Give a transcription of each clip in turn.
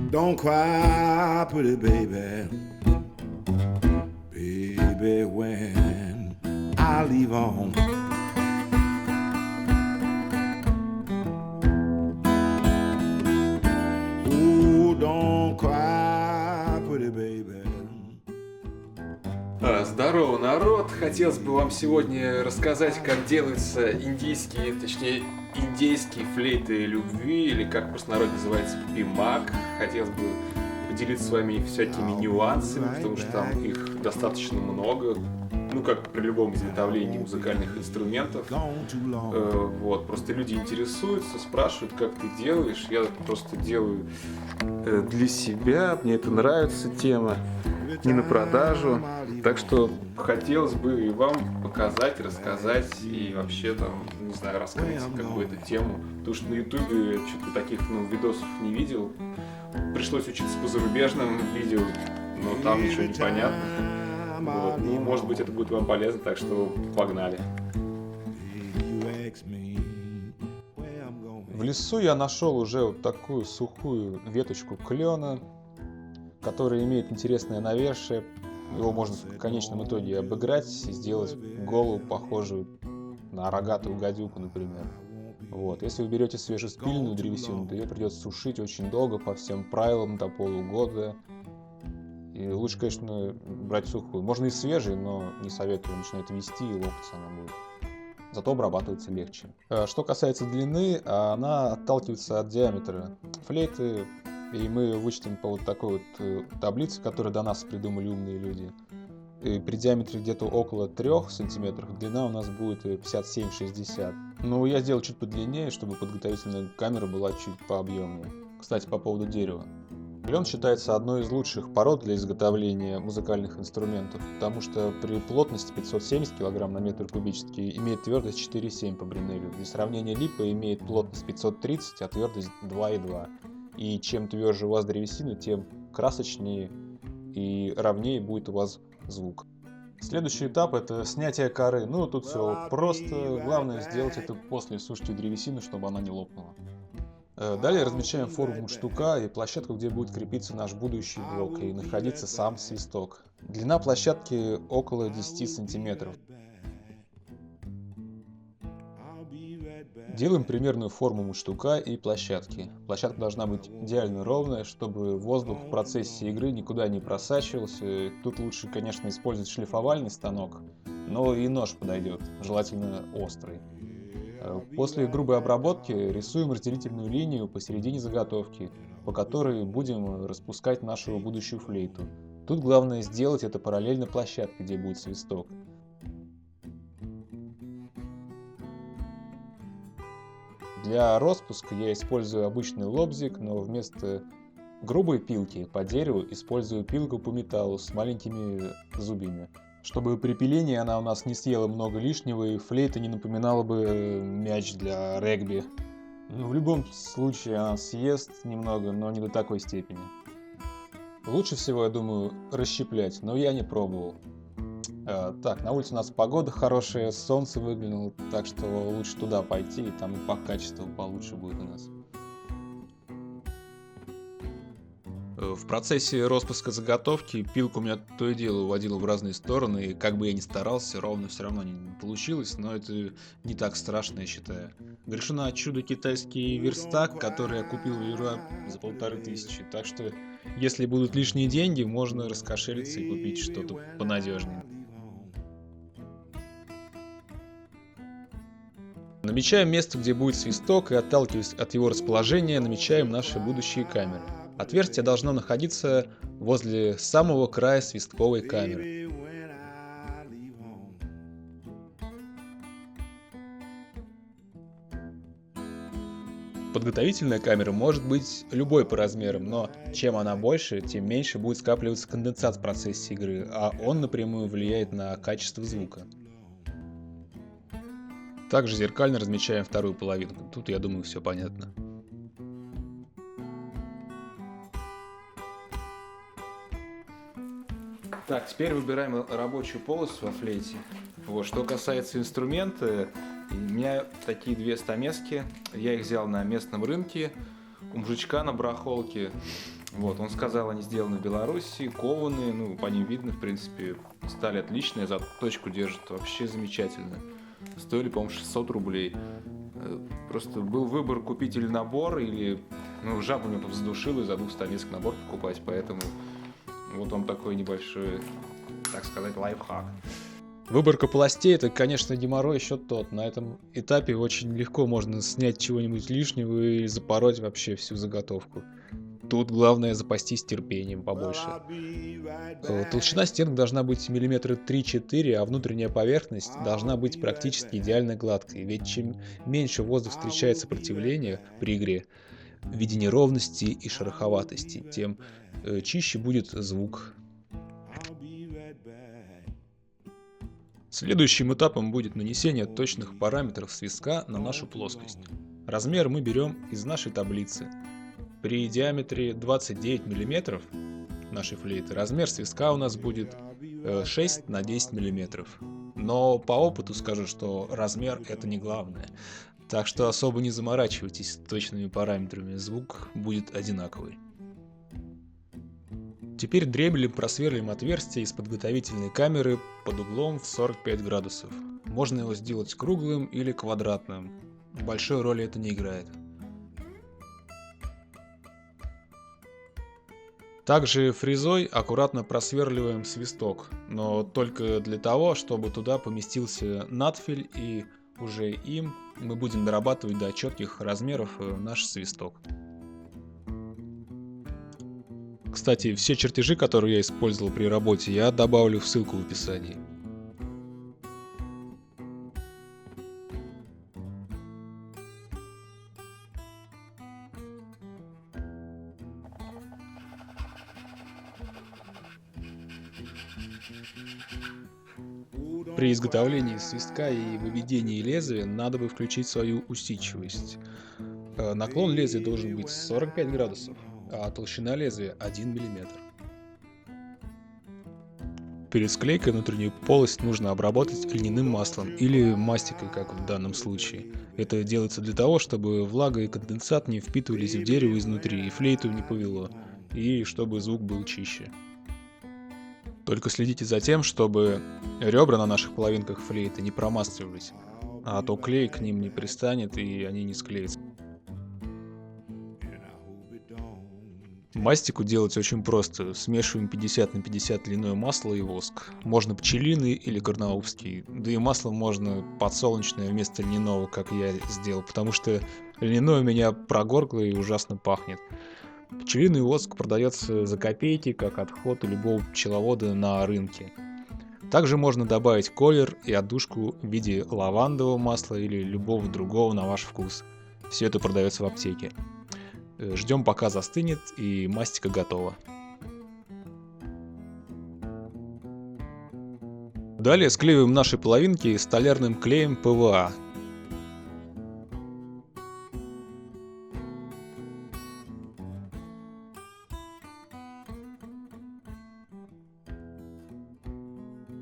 Don't cry, pretty baby, baby, when I leave home. Oh, don't cry, pretty baby. Здорово, народ! Хотелось бы вам сегодня рассказать, как делаются индийские флейты любви, или как в простонародье называется пимак. Хотелось бы поделиться с вами всякими нюансами, потому что там их достаточно много. Ну, как при любом изготовлении музыкальных инструментов. Вот, просто люди интересуются, спрашивают, как ты делаешь. Я просто делаю для себя, мне это нравится тема, не на продажу. Так что хотелось бы и вам показать, рассказать и вообще там, не знаю, раскрыть какую-то тему. Потому что на ютубе что-то таких видосов не видел. Пришлось учиться по зарубежным видео, но там ничего не понятно. Вот. Ну, может быть, это будет вам полезно, так что погнали. В лесу я нашел уже вот такую сухую веточку клена, которая имеет интересное навершие. Его можно в конечном итоге обыграть и сделать голову, похожую на рогатую гадюку, например. Вот. Если вы берете свежеспиленную древесину, то ее придется сушить очень долго, по всем правилам, до полугода. И лучше, конечно, брать сухую. Можно и свежую, но не советую, начинает вести и лопаться она будет. Зато обрабатывается легче. Что касается длины, она отталкивается от диаметра флейты. И мы вычтем по вот такой вот таблице, которую до нас придумали умные люди. И при диаметре где-то около 3 сантиметров длина у нас будет 57-60. Но я сделал чуть подлиннее, чтобы подготовительная камера была чуть пообъемнее. Кстати, по поводу дерева. Клен считается одной из лучших пород для изготовления музыкальных инструментов, потому что при плотности 570 кг на метр кубический имеет твердость 4,7 по Бринелю. Для сравнения, липа имеет плотность 530, а твердость 2,2. И чем тверже у вас древесина, тем красочнее и ровнее будет у вас звук. Следующий этап — это снятие коры. Ну, тут все просто. Главное сделать это после сушки древесины, чтобы она не лопнула. Далее размечаем форму мундштука и площадку, где будет крепиться наш будущий блок и находиться сам свисток. Длина площадки около 10 сантиметров. Делаем примерную форму мундштука и площадки. Площадка должна быть идеально ровная, чтобы воздух в процессе игры никуда не просачивался. Тут лучше, конечно, использовать шлифовальный станок, но и нож подойдет, желательно острый. После грубой обработки рисуем разделительную линию посередине заготовки, по которой будем распускать нашу будущую флейту. Тут главное сделать это параллельно площадке, где будет свисток. Для распуска я использую обычный лобзик, но вместо грубой пилки по дереву использую пилку по металлу с маленькими зубьями. Чтобы при пилении она у нас не съела много лишнего и флейта не напоминала бы мяч для регби. В любом случае она съест немного, но не до такой степени. Лучше всего, я думаю, расщеплять, но я не пробовал. Так, на улице у нас погода хорошая, солнце выглянуло, так что лучше туда пойти, и там и по качеству получше будет у нас. В процессе распуска заготовки пилка у меня то и дело уводила в разные стороны, и как бы я ни старался, ровно все равно не получилось, но это не так страшно, я считаю. Грешу на чудо китайский верстак, который я купил в Леруа за 1500, так что если будут лишние деньги, можно раскошелиться и купить что-то понадежнее. Намечаем место, где будет свисток, и отталкиваясь от его расположения, намечаем наши будущие камеры. Отверстие должно находиться возле самого края свистковой камеры. Подготовительная камера может быть любой по размерам, но чем она больше, тем меньше будет скапливаться конденсат в процессе игры, а он напрямую влияет на качество звука. Также зеркально размечаем вторую половинку. Тут, я думаю, все понятно. Так, теперь выбираем рабочую полость во флейте. Вот, что касается инструмента, у меня такие две стамески. Я их взял на местном рынке. у мужичка на барахолке. Вот, он сказал, они сделаны в Беларуси, кованые, ну, по ним видно, в принципе, сталь отличная, заточку держит вообще замечательно. Стоили, по-моему, 600 рублей. Просто был выбор купить или набор, или, ну, жаба меня задушила, и забыл стал несколько набор покупать, поэтому вот вам такой небольшой, так сказать, лайфхак. Выборка полостей — это, конечно, геморрой еще тот. На этом этапе очень легко можно снять чего-нибудь лишнего и запороть вообще всю заготовку. Тут главное запастись терпением побольше. Толщина стенок должна быть миллиметра 3-4, а внутренняя поверхность должна быть практически идеально гладкой. Ведь чем меньше воздух встречает сопротивления при игре в виде неровности и шероховатости, тем чище будет звук. Следующим этапом будет нанесение точных параметров свистка на нашу плоскость. Размер мы берем из нашей таблицы. При диаметре 29 мм нашей флейты размер свистка у нас будет 6 на 10 мм. Но по опыту скажу, что размер — это не главное. Так что особо не заморачивайтесь с точными параметрами, звук будет одинаковый. Теперь дребелем просверлим отверстие из подготовительной камеры под углом в 45 градусов. Можно его сделать круглым или квадратным. Большой роли это не играет. Также фрезой аккуратно просверливаем свисток, но только для того, чтобы туда поместился надфиль, и уже им мы будем дорабатывать до четких размеров наш свисток. Кстати, все чертежи, которые я использовал при работе, я добавлю в ссылку в описании. При изготовлении свистка и выведении лезвия надо бы включить свою усидчивость. Наклон лезвия должен быть 45 градусов, а толщина лезвия 1 мм. Перед склейкой внутреннюю полость нужно обработать льняным маслом или мастикой, как в данном случае. Это делается для того, чтобы влага и конденсат не впитывались в дерево изнутри и флейту не повело, и чтобы звук был чище. Только следите за тем, чтобы ребра на наших половинках флейты не промасливались, а то клей к ним не пристанет и они не склеятся. Мастику делать очень просто. Смешиваем 50 на 50 льняное масло и воск. Можно пчелиный или карнаубский. Да и масло можно подсолнечное вместо льняного, как я сделал, потому что льняное у меня прогоркло и ужасно пахнет. Пчелиный воск продается за копейки, как отход у любого пчеловода на рынке. Также можно добавить колер и отдушку в виде лавандового масла или любого другого на ваш вкус. Все это продается в аптеке. Ждем, пока застынет, и мастика готова. Далее склеиваем наши половинки столярным клеем ПВА.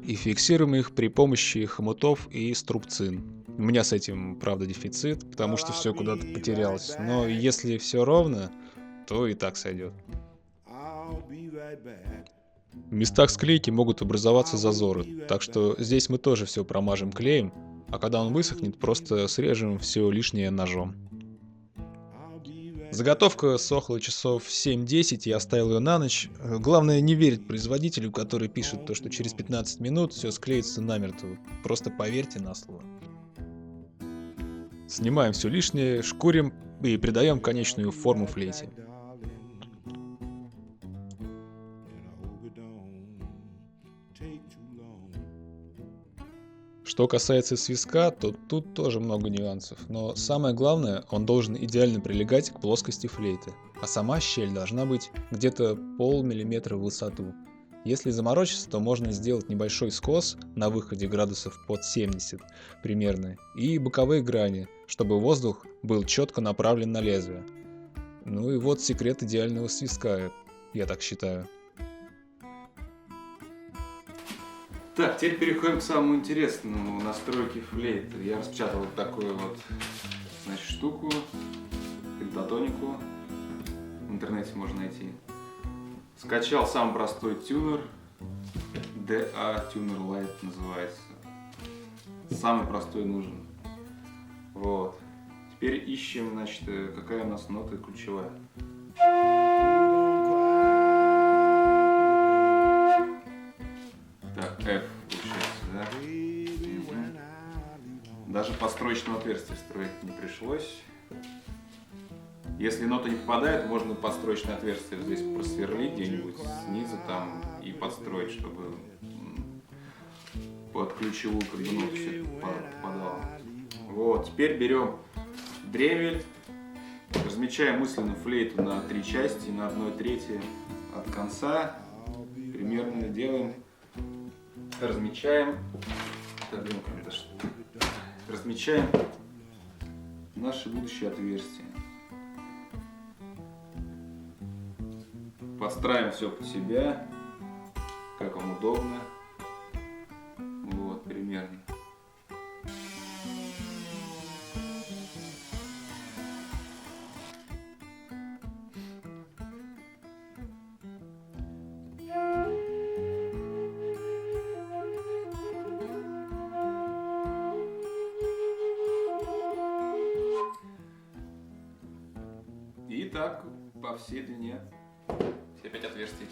И фиксируем их при помощи хомутов и струбцин. У меня с этим, правда, дефицит, потому что все куда-то потерялось. Но если все ровно, то и так сойдет. В местах склейки могут образоваться зазоры, так что здесь мы тоже все промажем клеем, а когда он высохнет, просто срежем все лишнее ножом. Заготовка сохла часов 7-10, я оставил ее на ночь. Главное не верить производителю, который пишет то, что через 15 минут все склеится намертво. Просто поверьте на слово. Снимаем все лишнее, шкурим и придаем конечную форму флейте. Что касается свистка, то тут тоже много нюансов, но самое главное, он должен идеально прилегать к плоскости флейты, а сама щель должна быть где-то полмиллиметра в высоту. Если заморочиться, то можно сделать небольшой скос на выходе градусов под 70 примерно и боковые грани, чтобы воздух был четко направлен на лезвие. Ну и вот секрет идеального свистка, я так считаю. Так, теперь переходим к самому интересному — настройке флейты. Я распечатал вот такую вот, значит, штуку, пентатонику. интернете можно найти. Скачал самый простой тюнер. DA Tuner Lite называется. Самый простой нужен. Вот. Теперь ищем, значит, какая у нас нота ключевая. Так, F получается, да? Даже подстроечного отверстия строить не пришлось. Если нота не попадает, можно подстроечное отверстие здесь просверлить где-нибудь снизу там и подстроить, чтобы под ключевую как бы ноту все попадало. Вот, теперь берем древель, размечаем мысленно флейту на 3 части, на 1/3 от конца. Примерно делаем, размечаем. Так, размечаем наши будущие отверстия. Подстраиваем все под себя, как вам удобно. Вот, примерно. И так по всей длине. Все 5 отверстий.